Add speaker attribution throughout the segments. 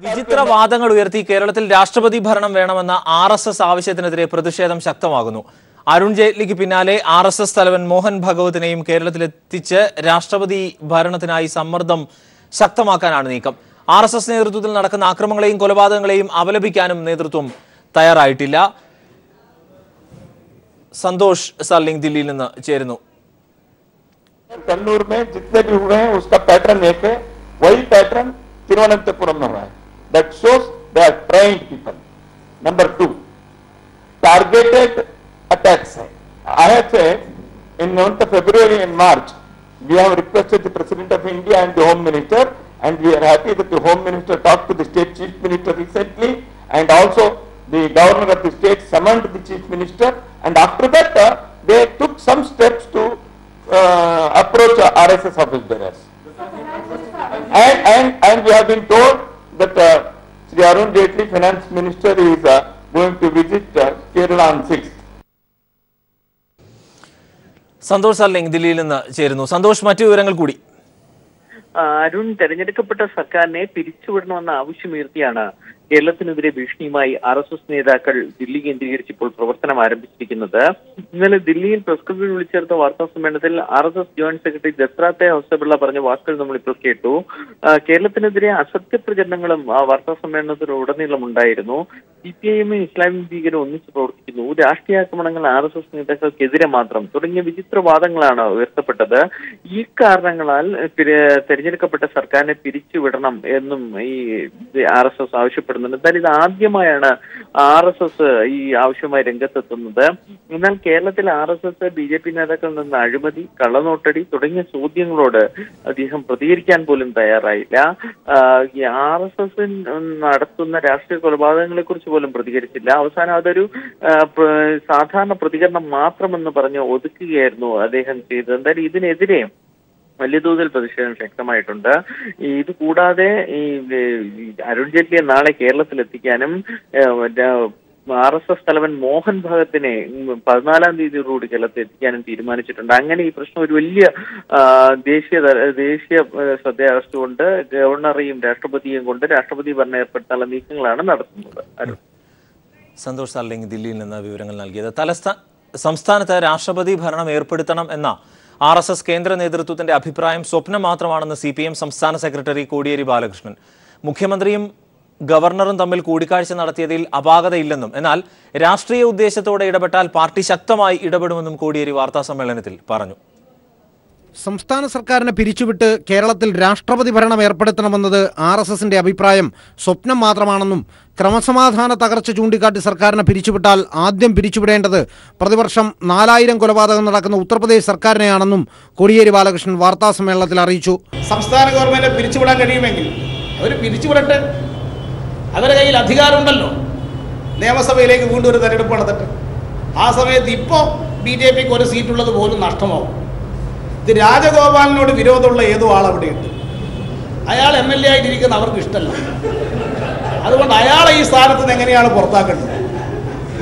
Speaker 1: വിചിത്രവാദങ്ങൾ ഉയർത്തി കേരളത്തിൽ രാഷ്ട്രപതി ഭരണം വേണമെന്ന RSS ആവശ്യത്തിനെതിരെ പ്രതിഷേധം ശക്തമാകുന്നു. അരുൺ ജെയ്റ്റ്ലിക്ക് പിന്നാലെ RSS തലവൻ മോഹൻ ഭഗവതിനെയും കേരളത്തിലെത്തിച്ച് രാഷ്ട്രപതി ഭരണത്തിനായി സമ്മർദ്ദം ശക്തമാക്കാനാണ് നീക്കം. RSS നേതൃത്വത്തിൽ നടക്കുന്ന ആക്രമണങ്ങളെയും കൊലപാതകങ്ങളെയും അപലപിക്കാനും നേതൃത്വം തയ്യാറായിട്ടില്ല. സന്തോഷ് സർലിംഗ് ദില്ലിയിൽ നിന്ന് ചേരുന്നു.
Speaker 2: कन्नूर में जितने भी हुए हैं उसका पैटर्न एक है, वही पैटर्न तिरुवनंतपुरम में हुआ है. That shows they are trained people. Number 2, targeted attacks. I have said in month of February and March we have requested the President of India and the Home Minister, and we are happy that the Home Minister talked to the State Chief Minister recently, and also the Governor of the state summoned the Chief Minister, and after that they took some steps to approach RSS office bearers. And we have been told that Sri Arun Jaitley, Finance Minister, is going to visit Kerala on 6th.
Speaker 1: Santhosh സർലിംഗ് ദില്ലിയിൽ നിന്ന് ചേരുന്നു. സന്തോഷ്, മറ്റു വിവരങ്ങൾ കൂടി.
Speaker 3: അരുൺ, തെരഞ്ഞെടുക്കപ്പെട്ട സർക്കാരിനെ പിരിച്ചുവിടണമെന്ന ആവശ്യമുയർത്തിയാണ് കേരളത്തിനെതിരെ ഭീഷണിയുമായി RSS നേതാക്കൾ ദില്ലി കേന്ദ്രീകരിച്ച് ഇപ്പോൾ പ്രവർത്തനം ആരംഭിച്ചിരിക്കുന്നത്. ഇന്നലെ ദില്ലിയിൽ പ്രസ് ക്ലബിൽ വിളിച്ചേർത്ത വാർത്താ സമ്മേളനത്തിൽ RSS ജോയിന്റ് സെക്രട്ടറി ദത്രാത്രേയ ഹൊസബിള്ള പറഞ്ഞ വാക്കുകൾ നമ്മളിപ്പോൾ കേട്ടു. കേരളത്തിനെതിരെ അസത്യ പ്രചരണങ്ങളും ആ വാർത്താ സമ്മേളനത്തിലുടനീളം ഉണ്ടായിരുന്നു. CPIM ഇസ്ലാമിക് ഭീകരം ഒന്നിച്ച് പ്രവർത്തിക്കുന്നു, രാഷ്ട്രീയാക്രമണങ്ങൾ RSS നേതാക്കൾക്കെതിരെ മാത്രം തുടങ്ങിയ വിചിത്രവാദങ്ങളാണ് ഉയർത്തപ്പെട്ടത്. ഈ കാരണങ്ങളാൽ തെരഞ്ഞെടുക്കപ്പെട്ട സർക്കാരിനെ പിരിച്ചുവിടണം എന്നും ഈ RSS ആവശ്യപ്പെടുന്നു. എന്നാൽ ഇത് ആദ്യമായാണ് RSS ഈ ആവശ്യമായി രംഗത്തെത്തുന്നത്. എന്നാൽ കേരളത്തിൽ RSS BJP നേതാക്കളിൽ നിന്ന് അഴിമതി, കള്ളനോട്ടടി തുടങ്ങിയ ചോദ്യങ്ങളോട് അദ്ദേഹം പ്രതികരിക്കാൻ പോലും തയ്യാറായില്ല. RSS നടത്തുന്ന രാഷ്ട്രീയ കൊലപാതകങ്ങളെ കുറിച്ച് പോലും പ്രതികരിച്ചില്ല. അവസാനം അതൊരു സാധാരണ പ്രതികരണം മാത്രമെന്ന് പറഞ്ഞ് ഒതുക്കുകയായിരുന്നു അദ്ദേഹം ചെയ്തത്. എന്തായാലും ഇതിനെതിരെ വലിയ തോതിൽ പ്രതിഷേധം ശക്തമായിട്ടുണ്ട്. ഇത് കൂടാതെ ഈ അരുൺ ജെയ്റ്റ്ലിയെ നാളെ കേരളത്തിൽ എത്തിക്കാനും RSS തലവൻ മോഹൻ ഭഗത്തിനെ 14-ാം തീയതിയോടുകൂടി കേരളത്തിൽ എത്തിക്കാനും തീരുമാനിച്ചിട്ടുണ്ട്. അങ്ങനെ ഈ പ്രശ്നം ഒരു വലിയ ദേശീയ ശ്രദ്ധ ആകർഷിച്ചുകൊണ്ട് ഗവർണറെയും രാഷ്ട്രപതിയെയും കൊണ്ട് രാഷ്ട്രപതി ഭരണം ഏർപ്പെടുത്താനുള്ള നീക്കങ്ങളാണ് നടത്തുന്നത്. അരുൺ.
Speaker 1: സന്തോഷ് സർലിംഗ് ദില്ലിയിൽ നിന്ന് വിവരങ്ങൾ നൽകിയത്. സംസ്ഥാനത്ത് രാഷ്ട്രപതി ഭരണം ഏർപ്പെടുത്തണം എന്ന RSS കേന്ദ്ര നേതൃത്വത്തിന്റെ അഭിപ്രായം സ്വപ്നം മാത്രമാണെന്ന് CPM സംസ്ഥാന സെക്രട്ടറി കോടിയേരി ബാലകൃഷ്ണൻ. മുഖ്യമന്ത്രിയും ഗവർണറും തമ്മിൽ കൂടിക്കാഴ്ച നടത്തിയതിൽ അപാകതയില്ലെന്നും എന്നാൽ രാഷ്ട്രീയ ഉദ്ദേശത്തോടെ ഇടപെട്ടാൽ പാർട്ടി ശക്തമായി ഇടപെടുമെന്നും കോടിയേരി വാർത്താസമ്മേളനത്തിൽ പറഞ്ഞു.
Speaker 4: സംസ്ഥാന സർക്കാരിനെ പിരിച്ചുവിട്ട് കേരളത്തിൽ രാഷ്ട്രപതി ഭരണം ഏർപ്പെടുത്തണമെന്നത് RSSന്റെ അഭിപ്രായം സ്വപ്നം മാത്രമാണെന്നും ക്രമസമാധാന തകർച്ച ചൂണ്ടിക്കാട്ടി സർക്കാരിനെ പിരിച്ചുവിട്ടാൽ ആദ്യം പിരിച്ചുവിടേണ്ടത് പ്രതിവർഷം 4000 കൊലപാതകം നടക്കുന്ന ഉത്തർപ്രദേശ് സർക്കാരിനെയാണെന്നും കോടിയേരി ബാലകൃഷ്ണൻ വാർത്താസമ്മേളനത്തിൽ അറിയിച്ചു.
Speaker 5: സംസ്ഥാന ഗവൺമെന്റിനെ പിരിച്ചുവിടാൻ കഴിയുമെങ്കിൽ അവർ പിരിച്ചുവിടട്ടെ. അവരുടെ കയ്യിൽ അധികാരമുണ്ടല്ലോ. നിയമസഭയിലേക്ക് വീണ്ടും ഒരു തെരഞ്ഞെടുപ്പ് നടത്തട്ടെ. ആ സമയത്ത് ഇപ്പോൾ BJPക്ക് ഒരു സീറ്റുള്ളത് പോലും നഷ്ടമാവും. ഇത് രാജഗോപാലിനോട് വിരോധമുള്ള ഏതോ ആളവിടെയുണ്ട്. അയാൾ MLA ആയിട്ടിരിക്കുന്ന അവർക്ക് ഇഷ്ടമല്ല. അതുകൊണ്ട് അയാളെ ഈ സ്ഥാനത്ത് നിന്ന് എങ്ങനെയാണ് പുറത്താക്കേണ്ടത്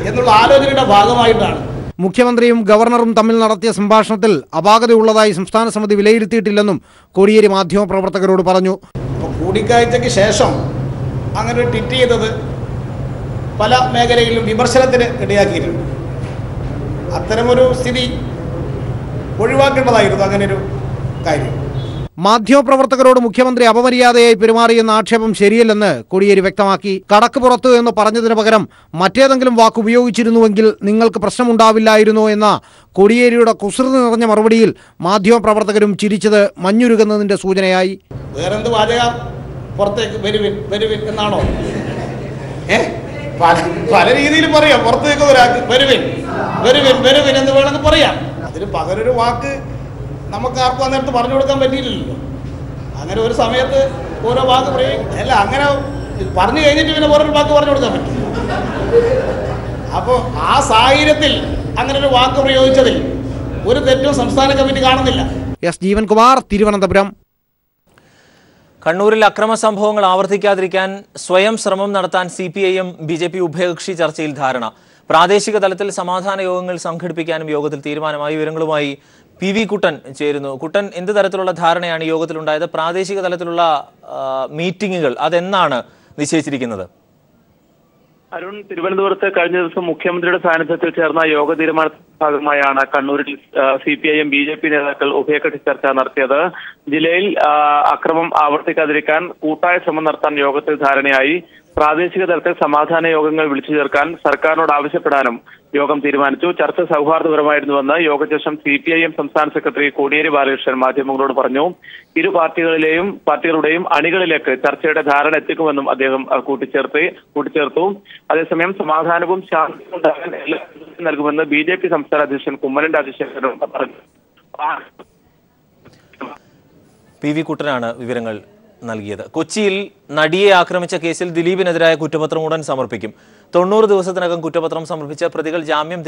Speaker 5: എന്നുള്ള ആലോചനയുടെ ഭാഗമായിട്ടാണ്.
Speaker 4: മുഖ്യമന്ത്രിയും ഗവർണറും തമ്മിൽ നടത്തിയ സംഭാഷണത്തിൽ അപാകതയുള്ളതായി സംസ്ഥാന സമിതി വിലയിരുത്തിയിട്ടില്ലെന്നും കോടിയേരി മാധ്യമപ്രവർത്തകരോട് പറഞ്ഞു.
Speaker 5: അപ്പോൾ കൂടിക്കാഴ്ചയ്ക്ക് ശേഷം അങ്ങനെ ഒരു ട്വീറ്റ് ചെയ്തത് പല മേഖലയിലും വിമർശനത്തിന് ഇടയാക്കിയിട്ടുണ്ട്. അത്തരമൊരു സ്ഥിതി ഒഴിവാക്കേണ്ടതായിരുന്നു അങ്ങനെയൊരു കാര്യം.
Speaker 4: മാധ്യമപ്രവർത്തകരോട് മുഖ്യമന്ത്രി അപമര്യാദയായി പെരുമാറിയെന്ന ആക്ഷേപം ശരിയല്ലെന്ന് കോടിയേരി വ്യക്തമാക്കി. കടക്ക് പുറത്തു എന്ന് പറഞ്ഞതിന് പകരം മറ്റേതെങ്കിലും വാക്ക് ഉപയോഗിച്ചിരുന്നുവെങ്കിൽ നിങ്ങൾക്ക് പ്രശ്നമുണ്ടാവില്ലായിരുന്നോ എന്ന കോടിയേരിയുടെ കുസൃതി നിറഞ്ഞ മറുപടിയിൽ മാധ്യമപ്രവർത്തകരും ചിരിച്ചത് മഞ്ഞുരുകുന്നതിന്റെ സൂചനയായി.
Speaker 5: വേറെന്ത് വാചക പുറത്തേക്ക് വരുവിൻ എന്നാണോ? പല രീതിയിലും പറയാം. പുറത്തേക്ക് ഒരാൾക്ക് വരുവിൻ എന്ന് വേണമെങ്കിൽ പറയാം. അതിന് പകരൊരു വാക്ക് നമുക്ക് ആർക്കും അന്നേരത്ത് പറഞ്ഞു കൊടുക്കാൻ പറ്റിയില്ലല്ലോ. അങ്ങനെ ഒരു സമയത്ത് ഓരോ വാക്ക് അല്ല, അങ്ങനെ പറഞ്ഞു കഴിഞ്ഞിട്ട് പിന്നെ ഓരോ വാക്ക് പറഞ്ഞു കൊടുക്കാൻ പറ്റും. അപ്പോൾ ആ സാഹചര്യത്തിൽ അങ്ങനെ ഒരു വാക്ക് പ്രയോഗിച്ചതിൽ ഒരു തെറ്റും സംസ്ഥാന കമ്മിറ്റി കാണുന്നില്ല.
Speaker 4: എസ് ജീവൻകുമാർ, തിരുവനന്തപുരം.
Speaker 1: കണ്ണൂരിൽ അക്രമ സംഭവങ്ങൾ ആവർത്തിക്കാതിരിക്കാൻ സ്വയം ശ്രമം നടത്താൻ CPIM BJP ഉഭയകക്ഷി ചർച്ചയിൽ ധാരണ. പ്രാദേശിക തലത്തിൽ സമാധാന യോഗങ്ങൾ സംഘടിപ്പിക്കാനും യോഗത്തിൽ തീരുമാനമായി. വിവരങ്ങളുമായി PV കുട്ടൻ ചേരുന്നു. കുട്ടൻ, എന്ത് തരത്തിലുള്ള ധാരണയാണ് യോഗത്തിലുണ്ടായത്? പ്രാദേശിക തലത്തിലുള്ള മീറ്റിംഗുകൾ അതെന്നാണ് നിശ്ചയിച്ചിരിക്കുന്നത്?
Speaker 6: അരുൺ, തിരുവനന്തപുരത്ത് കഴിഞ്ഞ ദിവസം മുഖ്യമന്ത്രിയുടെ സാന്നിധ്യത്തിൽ ചേർന്ന യോഗ തീരുമാനത്തിന്റെ ഭാഗമായാണ് കണ്ണൂരിൽ CPIM BJP നേതാക്കൾ ഉഭയകക്ഷി ചർച്ച നടത്തിയത്. ജില്ലയിൽ അക്രമം ആവർത്തിക്കാതിരിക്കാൻ കൂട്ടായ ശ്രമം നടത്താൻ യോഗത്തിൽ ധാരണയായി. പ്രാദേശിക തലത്തിൽ സമാധാന യോഗങ്ങൾ വിളിച്ചു ചേർക്കാൻ സർക്കാരിനോട് ആവശ്യപ്പെടാനും യോഗം തീരുമാനിച്ചു. ചർച്ച സൗഹാർദ്ദപരമായിരുന്നുവെന്ന് യോഗശേഷം CPIM സംസ്ഥാന സെക്രട്ടറി കോടിയേരി ബാലകൃഷ്ണൻ മാധ്യമങ്ങളോട് പറഞ്ഞു. ഇരു പാർട്ടികളുടെയും അണികളിലേക്ക് ചർച്ചയുടെ ധാരണ എത്തിക്കുമെന്നും അദ്ദേഹം കൂട്ടിച്ചേർത്തു. അതേസമയം സമാധാനവും ശാന്തിയും ഉണ്ടാകാൻ എല്ലാ നൽകുമെന്ന് BJP സംസ്ഥാന അധ്യക്ഷൻ കുമ്മനം രാജശേഖരൻ പറഞ്ഞു.
Speaker 1: PV കുട്ടനാണ് വിവരങ്ങൾ നൽകിയത്. കൊച്ചിയിൽ നടിയെ ആക്രമിച്ച കേസിൽ ദിലീപിനെതിരായ കുറ്റപത്രം ഉടൻ സമർപ്പിക്കും. 90 ദിവസത്തിനകം കുറ്റപത്രം സമർപ്പിച്ച പ്രതികൾ ജാമ്യം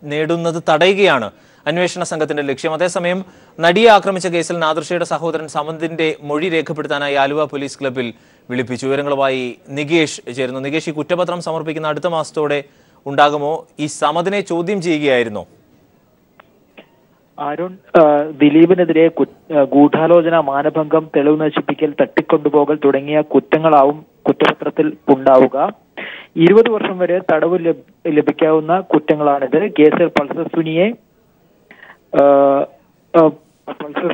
Speaker 1: നേടുന്നത് തടയുകയാണ് അന്വേഷണ സംഘത്തിന്റെ ലക്ഷ്യം. അതേസമയം നടിയെ ആക്രമിച്ച കേസിൽ നാദിർഷയുടെ സഹോദരൻ സമദിന്റെ മൊഴി രേഖപ്പെടുത്താനായി ആലുവ പോലീസ് ക്ലബ്ബിൽ വിളിപ്പിച്ചു. വിവരങ്ങളുമായി നികേഷ് ചേരുന്നു. നികേഷ്, ഈ കുറ്റപത്രം സമർപ്പിക്കുന്ന അടുത്ത മാസത്തോടെ ഉണ്ടാകുമോ? ഈ സമദിനെ ചോദ്യം ചെയ്യുകയായിരുന്നോ?
Speaker 7: അരുൺ, ദിലീപിനെതിരെ ഗൂഢാലോചന, മാനഭംഗം, തെളിവ് നശിപ്പിക്കൽ, തട്ടിക്കൊണ്ടുപോകൽ തുടങ്ങിയ കുറ്റങ്ങളാവും കുറ്റപത്രത്തിൽ ഉണ്ടാവുക. 20 വർഷം വരെ തടവ് ലഭിക്കാവുന്ന കുറ്റങ്ങളാണിത്. കേസിൽ പൾസർ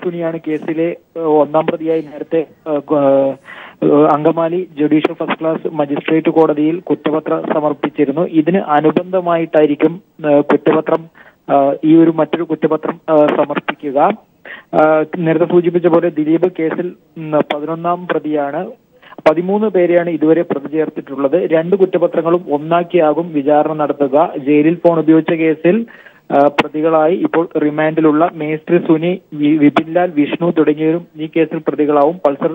Speaker 7: സുനിയാണ് കേസിലെ ഒന്നാം പ്രതിയായി നേരത്തെ Angamaly judicial first class magistrate കോടതിയിൽ കുറ്റപത്രം സമർപ്പിച്ചിരുന്നു. ഇതിന് അനുബന്ധമായിട്ടായിരിക്കും മറ്റൊരു കുറ്റപത്രം സമർപ്പിക്കുക. നേരത്തെ സൂചിപ്പിച്ച പോലെ ദിലീപ് കേസിൽ 11ാം പ്രതിയാണ്. 13 പേരെയാണ് ഇതുവരെ പ്രതി ചേർത്തിട്ടുള്ളത്. 2 കുറ്റപത്രങ്ങളും ഒന്നാക്കിയാകും വിചാരണ നടത്തുക. ജയിലിൽ ഫോൺ ഉപയോഗിച്ച കേസിൽ പ്രതികളായി ഇപ്പോൾ റിമാൻഡിലുള്ള മേസ്ത്രി സുനി, വിപിൻലാൽ, വിഷ്ണു തുടങ്ങിയവരും ഈ കേസിൽ പ്രതികളാവും. പൾസർ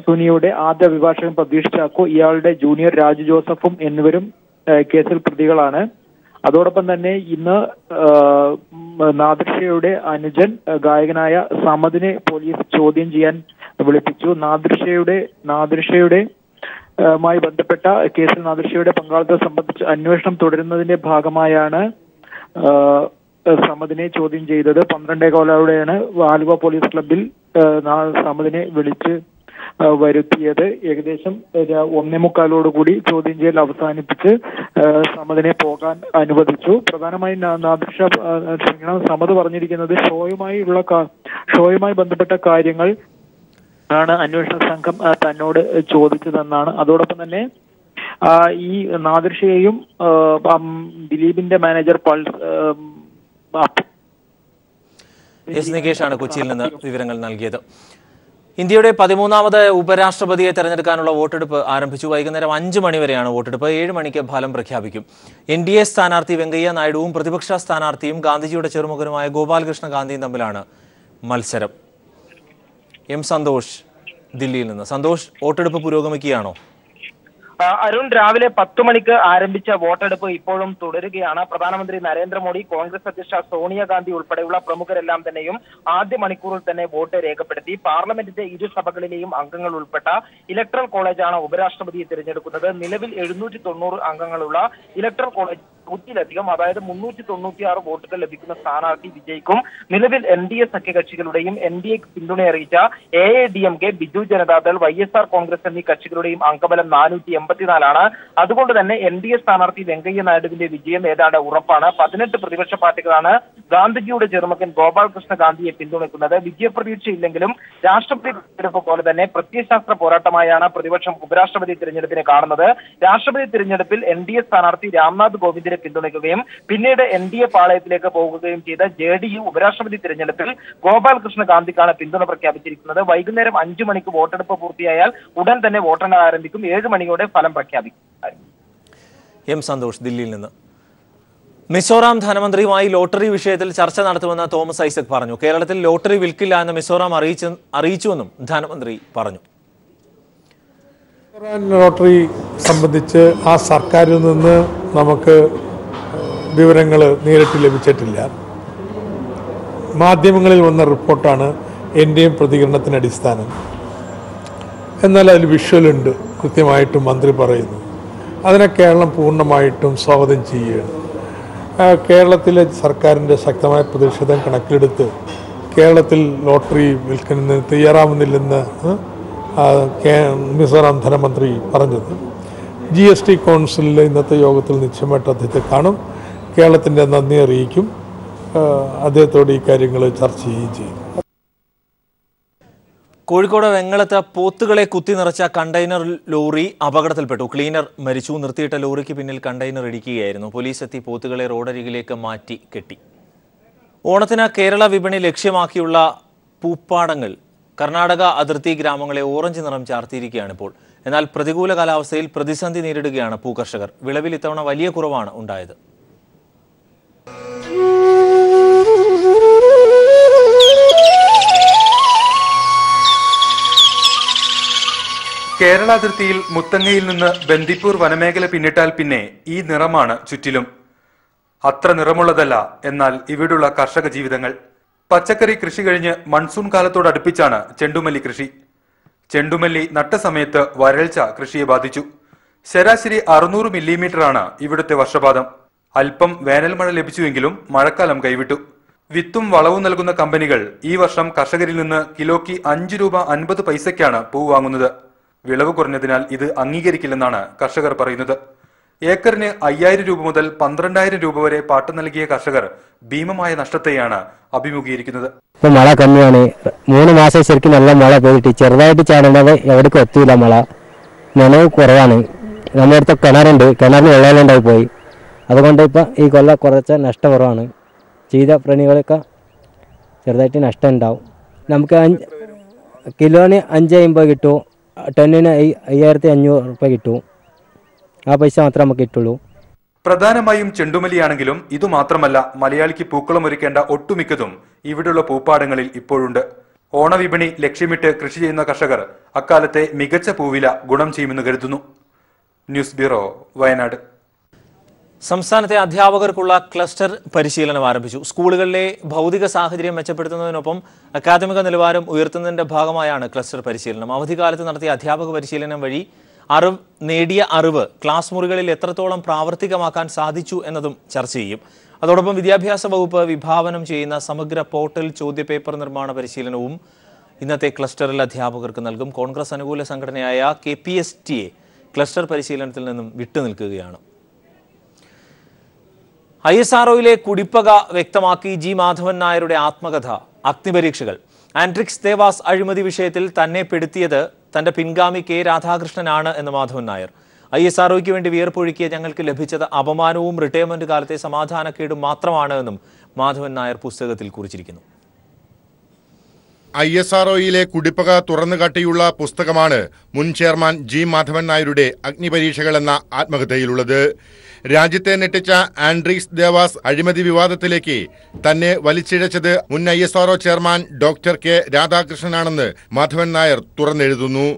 Speaker 7: സുനിയുടെ ആദ്യ അഭിഭാഷകൻ പ്രതീഷ് ചാക്കോ, ഇയാളുടെ ജൂനിയർ രാജു ജോസഫും എന്നിവരും കേസിൽ പ്രതികളാണ്. അതോടൊപ്പം തന്നെ ഇന്ന് നാദിർഷയുടെ അനുജൻ ഗായകനായ സമദിനെ പോലീസ് ചോദ്യം ചെയ്യാൻ വിളിപ്പിച്ചു. നാദിർഷയുടെ മായി ബന്ധപ്പെട്ട കേസിൽ നാദിർഷയുടെ പങ്കാളിത്തം സംബന്ധിച്ച് അന്വേഷണം തുടരുന്നതിന്റെ ഭാഗമായാണ് സമദിനെ ചോദ്യം ചെയ്തത്. 12:15 ആലുവ പോലീസ് ക്ലബ്ബിൽ സമദിനെ വിളിച്ച് വരുത്തിയത്. ഏകദേശം 1:45 ചോദ്യം ചെയ്യൽ അവസാനിപ്പിച്ച് സമദിനെ പോകാൻ അനുവദിച്ചു. പ്രധാനമായും സമദ് പറഞ്ഞിരിക്കുന്നത് ഷോയുമായി ബന്ധപ്പെട്ട കാര്യങ്ങൾ ആണ് അന്വേഷണ സംഘം തന്നോട് ചോദിച്ചതെന്നാണ്. അതോടൊപ്പം തന്നെ ഈ നാദിർഷയെയും ദിലീപിന്റെ മാനേജർ
Speaker 1: നികേഷാണ് കൊച്ചിയിൽ നിന്ന് വിവരങ്ങൾ നൽകിയത്. ഇന്ത്യയുടെ 13ാമത് ഉപരാഷ്ട്രപതിയെ തെരഞ്ഞെടുക്കാനുള്ള വോട്ടെടുപ്പ് ആരംഭിച്ചു. വൈകുന്നേരം 5 മണി വരെയാണ് വോട്ടെടുപ്പ്. 7 മണിക്ക് ഫലം പ്രഖ്യാപിക്കും. NDA സ്ഥാനാർത്ഥി വെങ്കയ്യ നായിഡുവും പ്രതിപക്ഷ സ്ഥാനാർത്ഥിയും ഗാന്ധിജിയുടെ ചെറുമകനുമായ ഗോപാലകൃഷ്ണ ഗാന്ധിയും തമ്മിലാണ് മത്സരം. സന്തോഷ് ദില്ലിയിൽ നിന്ന്. സന്തോഷ്, വോട്ടെടുപ്പ് പുരോഗമിക്കുകയാണോ?
Speaker 8: അരുൺ, രാവിലെ 10 മണിക്ക് ആരംഭിച്ച വോട്ടെടുപ്പ് ഇപ്പോഴും തുടരുകയാണ്. പ്രധാനമന്ത്രി നരേന്ദ്രമോദി, കോൺഗ്രസ് അധ്യക്ഷ സോണിയാഗാന്ധി ഉൾപ്പെടെയുള്ള പ്രമുഖരെല്ലാം തന്നെയും ആദ്യ മണിക്കൂറിൽ തന്നെ വോട്ട് രേഖപ്പെടുത്തി. പാർലമെന്റിന്റെ 2 സഭകളിലെയും അംഗങ്ങൾ ഉൾപ്പെട്ട ഇലക്ട്രൽ കോളേജാണ് ഉപരാഷ്ട്രപതിയെ തിരഞ്ഞെടുക്കുന്നത്. നിലവിൽ 790 അംഗങ്ങളുള്ള ഇലക്ട്രൽ കോളേജ് 100-ലധികം, അതായത് 396 വോട്ടുകൾ ലഭിക്കുന്ന സ്ഥാനാർത്ഥി വിജയിക്കും. നിലവിൽ NDA സഖ്യകക്ഷികളുടെയും NDAക്ക് പിന്തുണ അറിയിച്ച AADMK, ബിജു ജനതാദൾ, YSR കോൺഗ്രസ് എന്നീ കക്ഷികളുടെയും അംഗബലം 484 അതുകൊണ്ട് തന്നെ NDA സ്ഥാനാർത്ഥി വെങ്കയ്യ നായിഡുവിന്റെ വിജയം ഏതാണ്ട് ഉറപ്പാണ്. 18 പ്രതിപക്ഷ പാർട്ടികളാണ് ഗാന്ധിജിയുടെ ചെറുമകൻ ഗോപാലകൃഷ്ണ ഗാന്ധിയെ പിന്തുണയ്ക്കുന്നത്. വിജയപ്രതീക്ഷയില്ലെങ്കിലും രാഷ്ട്രപതി തിരഞ്ഞെടുപ്പ് പോലെ തന്നെ പ്രത്യയശാസ്ത്ര പോരാട്ടമായാണ് പ്രതിപക്ഷം ഉപരാഷ്ട്രപതി തിരഞ്ഞെടുപ്പിനെ കാണുന്നത്. രാഷ്ട്രപതി തിരഞ്ഞെടുപ്പിൽ NDA സ്ഥാനാർത്ഥി രാംനാഥ് കോവിന്ദിനെ പിന്തുണയ്ക്കുകയും പിന്നീട് NDA പാളയത്തിലേക്ക് പോകുകയും ചെയ്ത JDU ഉപരാഷ്ട്രപതി തിരഞ്ഞെടുപ്പിൽ ഗോപാലകൃഷ്ണ ഗാന്ധിക്കാണ് പിന്തുണ പ്രഖ്യാപിച്ചിരിക്കുന്നത്. വൈകുന്നേരം 5 മണിക്ക് വോട്ടെടുപ്പ് പൂർത്തിയായാൽ ഉടൻ തന്നെ വോട്ടെണ്ണൽ ആരംഭിക്കും. 7 മണിയോടെ ഫലം പ്രഖ്യാപിക്കും.
Speaker 1: സന്തോഷ് ദില്ലിയിൽ നിന്ന്. മിസോറാം ധനമന്ത്രിയുമായി ലോട്ടറി വിഷയത്തിൽ ചർച്ച നടത്തുമെന്ന് തോമസ് ഐസക് പറഞ്ഞു. കേരളത്തിൽ ലോട്ടറി വിൽക്കില്ല എന്ന് മിസോറാം അറിയിച്ചുവെന്നും ധനമന്ത്രി പറഞ്ഞു.
Speaker 9: ലോട്ടറി സംബന്ധിച്ച് ആ സർക്കാരിൽ നിന്ന് നമുക്ക് വിവരങ്ങൾ നേരിട്ട് ലഭിച്ചിട്ടില്ല. മാധ്യമങ്ങളിൽ വന്ന റിപ്പോർട്ടാണ് എൻ്റെയും പ്രതികരണത്തിന് അടിസ്ഥാനം. എന്നാൽ അതിൽ വിഷ്വലുണ്ട്, കൃത്യമായിട്ടും മന്ത്രി പറയുന്നു. അതിനെ കേരളം പൂർണ്ണമായിട്ടും സ്വാഗതം ചെയ്യുകയാണ്. കേരളത്തിലെ സർക്കാരിൻ്റെ ശക്തമായ പ്രതിഷേധം കണക്കിലെടുത്ത് കേരളത്തിൽ ലോട്ടറി വിൽക്കുന്നതിന് തയ്യാറാവുന്നില്ലെന്ന് മിസോറാം ധനമന്ത്രി പറഞ്ഞത്. GST കൗൺസിലിലെ ഇന്നത്തെ യോഗത്തിൽ നിശ്ചയമായിട്ട് അദ്ദേഹത്തെ കാണും. കേരളത്തിൻ്റെ നന്ദി അറിയിക്കും. അദ്ദേഹത്തോട് ഈ കാര്യങ്ങൾ ചർച്ച ചെയ്യുകയും ചെയ്യും.
Speaker 1: കോഴിക്കോട് വെങ്ങളത്ത് പോത്തുകളെ കുത്തി നിറച്ച കണ്ടെയ്നർ ലോറി അപകടത്തിൽപ്പെട്ടു. ക്ലീനർ മരിച്ചു. നിർത്തിയിട്ട ലോറിക്ക് പിന്നിൽ കണ്ടെയ്നർ ഇടിക്കുകയായിരുന്നു. പോലീസ് എത്തി പോത്തുകളെ റോഡരികിലേക്ക് മാറ്റി കെട്ടി. ഓണത്തിന് കേരള വിപണി ലക്ഷ്യമാക്കിയുള്ള പൂപ്പാടങ്ങൾ കർണാടക അതിർത്തി ഗ്രാമങ്ങളെ ഓറഞ്ച് നിറം ചാർത്തിയിരിക്കുകയാണിപ്പോൾ. എന്നാൽ പ്രതികൂല കാലാവസ്ഥയിൽ പ്രതിസന്ധി നേരിടുകയാണ് പൂകർഷകർ. വിളവിൽ ഇത്തവണ വലിയ കുറവാണ് ഉണ്ടായത്.
Speaker 10: കേരള അതിർത്തിയിൽ മുത്തങ്ങയിൽ നിന്ന് ബന്ദിപ്പൂർ വനമേഖല പിന്നിട്ടാൽ പിന്നെ ഈ നിറമാണ് ചുറ്റിലും. അത്ര നിറമുള്ളതല്ല എന്നാൽ ഇവിടുള്ള കർഷക ജീവിതങ്ങൾ. പച്ചക്കറി കൃഷി കഴിഞ്ഞ് മൺസൂൺ കാലത്തോടടുപ്പിച്ചാണ് ചെണ്ടുമല്ലി കൃഷി. ചെണ്ടുമല്ലി നട്ട സമയത്ത് വരൾച്ച കൃഷിയെ ബാധിച്ചു. ശരാശരി 600 മില്ലിമീറ്ററാണ് ഇവിടുത്തെ വർഷപാതം. അല്പം വേനൽ മഴ ലഭിച്ചുവെങ്കിലും മഴക്കാലം കൈവിട്ടു. വിത്തും വളവും നൽകുന്ന കമ്പനികൾ ഈ വർഷം കർഷകരിൽ നിന്ന് കിലോയ്ക്ക് 5 രൂപ 50 പൈസയ്ക്കാണ് പൂ വാങ്ങുന്നത്. വിളവ് കുറഞ്ഞതിനാൽ ഇത് അംഗീകരിക്കില്ലെന്നാണ് കർഷകർ പറയുന്നത്. ഏക്കറിന് 5000 രൂപ മുതൽ 12000 രൂപ വരെ പാട്ടം നൽകിയ കർഷകർ ഭീമമായ നഷ്ടത്തെയാണ് അഭിമുഖീകരിക്കുന്നത്.
Speaker 11: ഇപ്പൊ മഴ കമ്മിയാണ്. 3 മാസം ശരിക്കും നല്ല മഴ പെയ്തിട്ട് ചെറുതായിട്ട് ചാടേണ്ടത് എവിടേക്കും എത്തിയില്ല. മഴ നനവ് കുറവാണ്. നമ്മുടെ അടുത്ത് കിണറുണ്ട്, കിണറിന് വെള്ളമുണ്ടായി പോയി. അതുകൊണ്ട് ഇപ്പം ഈ കൊല്ല കുറച്ച് നഷ്ടം കുറവാണ്. ചെയ്ത പ്രാണികളൊക്കെ ചെറുതായിട്ട് നഷ്ടം ഉണ്ടാവും. നമുക്ക് കിലോന് 550 കിട്ടും, ടണ്ണിന് 5500 രൂപ കിട്ടും. ആ പൈസ മാത്രമേ നമുക്ക് കിട്ടുള്ളൂ.
Speaker 10: പ്രധാനമായും ചെണ്ടുമല്ലിയാണെങ്കിലും ഇതുമാത്രമല്ല, മലയാളിക്ക് പൂക്കളം ഒരുക്കേണ്ട ഒട്ടുമിക്കതും ഇവിടെയുള്ള പൂപ്പാടങ്ങളിൽ ഇപ്പോഴുണ്ട്. ഓണവിപണി ലക്ഷ്യമിട്ട് കൃഷി ചെയ്യുന്ന കർഷകർ അക്കാലത്തെ മികച്ച പൂവില ഗുണം ചെയ്യുമെന്ന് കരുതുന്നു. News bureau, Wayanad.
Speaker 1: സംസ്ഥാനത്തെ അധ്യാപകർക്കുള്ള ക്ലസ്റ്റർ പരിശീലനം ആരംഭിച്ചു. സ്കൂളുകളിലെ ഭൗതിക സാഹചര്യം മെച്ചപ്പെടുത്തുന്നതിനൊപ്പം അക്കാദമിക നിലവാരം ഉയർത്തുന്നതിന്റെ ഭാഗമായാണ് ക്ലസ്റ്റർ പരിശീലനം. അവധിക്കാലത്ത് നടത്തിയ അധ്യാപക പരിശീലനം വഴി നേടിയ അറിവ് ക്ലാസ് മുറികളിൽ എത്രത്തോളം പ്രാവർത്തികമാക്കാൻ സാധിച്ചു എന്നതും ചർച്ച ചെയ്യും. അതോടൊപ്പം വിദ്യാഭ്യാസ വകുപ്പ് വിഭാവനം ചെയ്യുന്ന സമഗ്ര പോർട്ടൽ ചോദ്യപേപ്പർ നിർമ്മാണ പരിശീലനവും ഇന്നത്തെ ക്ലസ്റ്ററിൽ അധ്യാപകർക്ക് നൽകും. കോൺഗ്രസ് അനുകൂല സംഘടനയായ KPSTA ക്ലസ്റ്റർ പരിശീലനത്തിൽ നിന്നും വിട്ടുനിൽക്കുകയാണ്. ISROയിലെ കുടിപ്പക വ്യക്തമാക്കി G. മാധവൻ നായരുടെ ആത്മകഥ അഗ്നിപരീക്ഷകൾ. ആൻഡ്രിക്സ് ദേവാസ് അഴിമതി വിഷയത്തിൽ തന്നെ പെടുത്തിയത് തന്റെ പിൻഗാമി K. രാധാകൃഷ്ണനാണ് എന്ന് മാധവൻ നായർ. ISROയ്ക്ക് വേണ്ടി വിയർപ്പൊഴുക്കിയ ഞങ്ങൾക്ക് ലഭിച്ചത് അപമാനവും റിട്ടയർമെന്റ് കാലത്തെ സമാധാനക്കേടും മാത്രമാണ് എന്നും മാധവൻ നായർ പുസ്തകത്തിൽ കുറിച്ചിരിക്കുന്നു.
Speaker 12: ISROയിലെ കുടിപ്പക തുറന്നുകാട്ടിയുള്ള പുസ്തകമാണ് മുൻ ചെയർമാൻ G. മാധവൻ നായരുടെ അഗ്നിപരീക്ഷകൾ എന്ന ആത്മകഥയിലുള്ളത്. രാജ്യത്തെ ഞെട്ടിച്ച ആൻഡ്രിക്സ് ദേവാസ് അഴിമതി വിവാദത്തിലേക്ക് തന്നെ വലിച്ചിഴച്ചത് മുൻ ISRO ചെയർമാൻ ഡോക്ടർ K. രാധാകൃഷ്ണനാണെന്ന് മാധവൻ നായർ തുറന്നെഴുതുന്നു.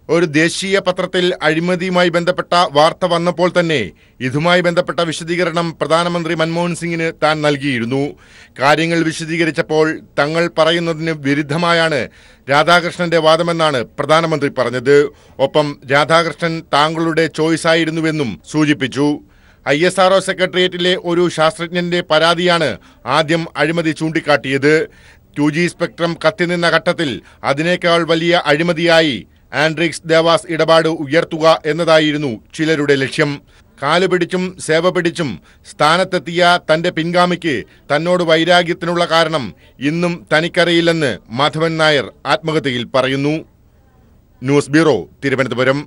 Speaker 12: ഒരു ദേശീയ പത്രത്തിൽ അഴിമതിയുമായി ബന്ധപ്പെട്ട വാർത്ത വന്നപ്പോൾ തന്നെ ഇതുമായി ബന്ധപ്പെട്ട വിശദീകരണം പ്രധാനമന്ത്രി മൻമോഹൻ സിംഗിന് താൻ നൽകിയിരുന്നു. കാര്യങ്ങൾ വിശദീകരിച്ചപ്പോൾ തങ്ങൾ പറയുന്നതിന് വിരുദ്ധമായാണ് രാധാകൃഷ്ണന്റെ വാദമെന്നാണ് പ്രധാനമന്ത്രി പറഞ്ഞത്. ഒപ്പം രാധാകൃഷ്ണൻ താങ്കളുടെ ചോയ്സായിരുന്നുവെന്നും സൂചിപ്പിച്ചു. ISRO സെക്രട്ടേറിയറ്റിലെ ഒരു ശാസ്ത്രജ്ഞന്റെ പരാതിയാണ് ആദ്യം അഴിമതി ചൂണ്ടിക്കാട്ടിയത്. 2G സ്പെക്ട്രം കത്തിനിന്ന ഘട്ടത്തിൽ അതിനേക്കാൾ വലിയ അഴിമതിയായി ആൻഡ്രിക്സ് ദേവാസ് ഇടപാട് ഉയർത്തുക എന്നതായിരുന്നു ചിലരുടെ ലക്ഷ്യം. കാലുപിടിച്ചും സേവ പിടിച്ചും സ്ഥാനത്തെത്തിയ തന്റെ പിൻഗാമിക്ക് തന്നോട് വൈരാഗ്യത്തിനുള്ള കാരണം ഇന്നും തനിക്കറിയില്ലെന്ന് മാധവൻ നായർ ആത്മകഥയിൽ പറയുന്നു. News bureau, Thiruvananthapuram.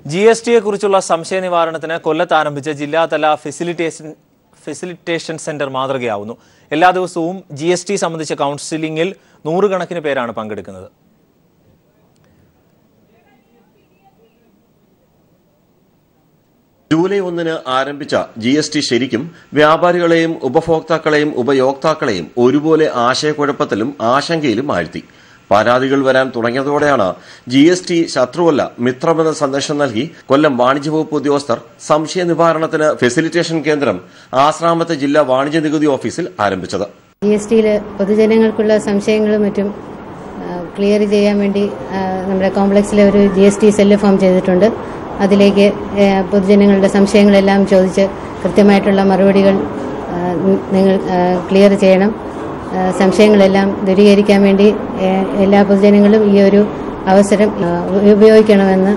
Speaker 1: GSTയെക്കുറിച്ചുള്ള സംശയ നിവാരണത്തിന് കൊല്ലത്ത് ആരംഭിച്ച ജില്ലാതല ഫെസിലിറ്റേഷൻ സെന്റർ മാതൃകയാവുന്നു. എല്ലാ ദിവസവും GST സംബന്ധിച്ച കൗൺസിലിംഗിൽ 100 കണക്കിന് പേരാണ് പങ്കെടുക്കുന്നത്.
Speaker 13: ജൂലൈ 1 ആരംഭിച്ച GST ശരിക്കും വ്യാപാരികളെയും ഉപഭോക്താക്കളെയും ഉപയോക്താക്കളെയും ഒരുപോലെ ആശയക്കുഴപ്പത്തിലും ആശങ്കയിലും ആഴ്ത്തി. പരാതികൾ വരാൻ തുടങ്ങിയതോടെയാണ് GST ശത്രുവല്ല മിത്രമെന്ന സന്ദേശം നൽകി കൊല്ലം വാണിജ്യ വകുപ്പ് ഉദ്യോഗസ്ഥർ സംശയ നിവാരണത്തിന് ഫെസിലിറ്റേഷൻ കേന്ദ്രം ആശ്രാമത്തെ ജില്ലാ വാണിജ്യ നികുതി ഓഫീസിൽ ആരംഭിച്ചത്.
Speaker 14: GSTയിൽ പൊതുജനങ്ങൾക്കുള്ള സംശയങ്ങളും മറ്റും ക്ലിയർ ചെയ്യാൻ വേണ്ടി നമ്മുടെ കോംപ്ലക്സിലെ ഒരു GST സെല്ല് ഫോം ചെയ്തിട്ടുണ്ട്. അതിലേക്ക് പൊതുജനങ്ങളുടെ സംശയങ്ങളെല്ലാം ചോദിച്ച് കൃത്യമായിട്ടുള്ള മറുപടികൾ നിങ്ങൾ ക്ലിയർ ചെയ്യണം. സംശയങ്ങളെല്ലാം ദൂരീകരിക്കാൻ വേണ്ടി എല്ലാ പൊതുജനങ്ങളും ഈ ഒരു അവസരം ഉപയോഗിക്കണമെന്ന്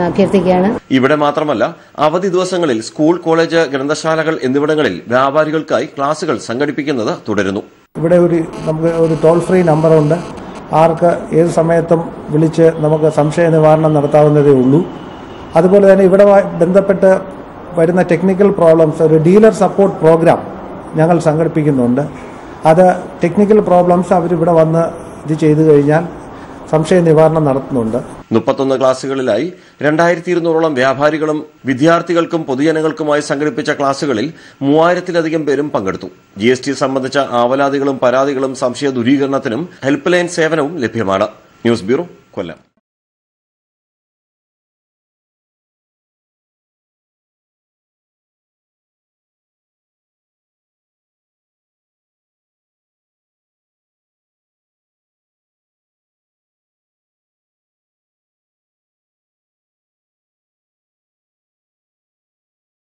Speaker 14: അഭ്യർത്ഥിക്കുകയാണ്.
Speaker 13: ഇവിടെ മാത്രമല്ല, അവധി ദിവസങ്ങളിൽ സ്കൂൾ, കോളേജ്, ഗ്രന്ഥശാലകൾ എന്നിവിടങ്ങളിൽ വ്യാപാരികൾക്കായി ക്ലാസുകൾ സംഘടിപ്പിക്കുന്നത് തുടരുന്നു.
Speaker 15: ഇവിടെ നമുക്ക് ഒരു ടോൾ ഫ്രീ നമ്പറുണ്ട്. ആർക്ക് ഏത് സമയത്തും വിളിച്ച് നമുക്ക് സംശയ നിവാരണം നടത്താവുന്നതേ ഉള്ളൂ. അതുപോലെ തന്നെ ഇവിടെ ബന്ധപ്പെട്ട് വരുന്ന ടെക്നിക്കൽ പ്രോബ്ലംസ് ഒരു ഡീലർ സപ്പോർട്ട് പ്രോഗ്രാം ഞങ്ങൾ സംഘടിപ്പിക്കുന്നുണ്ട്. അത് ടെക്നിക്കൽ പ്രോബ്ലംസ് അവരിവിടെ വന്ന് ഇത് ചെയ്തു കഴിഞ്ഞാൽ സംശയ നിവാരണം നടത്തുന്നുണ്ട്.
Speaker 13: 31 ക്ലാസുകളിലായി 2200ഓളം വ്യാപാരികളും വിദ്യാർത്ഥികൾക്കും പൊതുജനങ്ങൾക്കുമായി സംഘടിപ്പിച്ച ക്ലാസുകളിൽ 3000-ലധികം പേരും പങ്കെടുത്തു. GST സംബന്ധിച്ച ആവലാതികളും പരാതികളും സംശയ ദൂരീകരണത്തിനും ഹെൽപ്പ് ലൈൻ സേവനവും ലഭ്യമാണ്. ന്യൂസ് ബ്യൂറോ, കൊല്ലം.